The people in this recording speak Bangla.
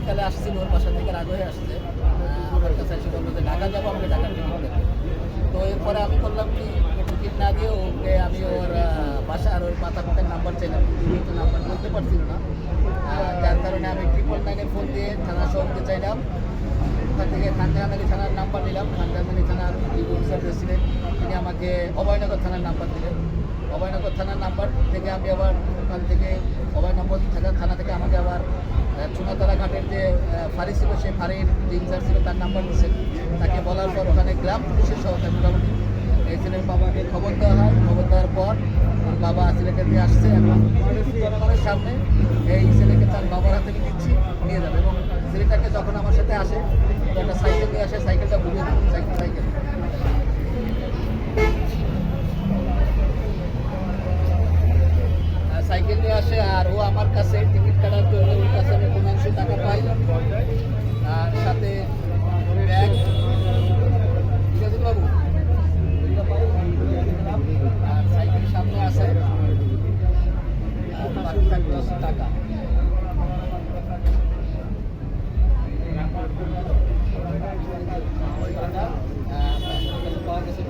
বিকালে আসছিল, ওর বাসা থেকে রাগ হয়ে আসছে, আমার কাছে এসে বললো যে ঢাকা যাবো, আমাকে ঢাকার টিকিট দেবে। তো এরপরে আমি করলাম কি, টিকিট না দিয়ে ওকে আমি ওর বাসা আর ওর মাতা পিতার নাম্বার চাইলাম, কিন্তু নাম্বার বলতে পারছিল না। যার কারণে আমি 999-এ ফোন দিয়ে থানা সভাপতি চাইলাম। ওখান থেকে খানজাহান থানার নাম্বার নিলাম। খানজাহান থানার ডিউটি অফিসার প্রেসিডেন্ট, তিনি আমাকে অভয়নগর থানার নাম্বার দিলেন। অভয়নগর থানার নাম্বার থেকে আমি আবার ওখান থেকে অভয়নগর থানা থেকে আমাকে আবার চুনাতলা ঘাটের যে ফাঁড়ি ছিল, সেই ফাঁড়ির যে ইনচার্জ ছিল তার নাম্বার দিচ্ছেন। তাকে বলার পর ওখানে গ্রাম পুলিশের সহায়তায় মোটামুটি এই ছেলের বাবাকে খবর দেওয়া হয়। খবর দেওয়ার পর ওর বাবা ছেলেকে দিয়ে আসছে এবং জনগণের সামনে এই ছেলেকে তার বাবার হাতে দিচ্ছি, নিয়ে যাবে। এবং ছেলেটাকে যখন আমার সাথে আসে, তো একটা সাইকেল নিয়ে আসে, সাইকেলটা ঘুরিয়ে দেবে, সাইকেল সাইকেল নিয়ে আসে। আর ও আমার কাছে টিকিট কাটার জন্য ওর কাছে আমি 1500 টাকা পাই, আর সাথে ব্যাগ, ঠিক আছে বাবু, আর সাইকেল সামনে আসে, বাকি থাকবে টাকা। ওই টাকা পাওয়া গেছে।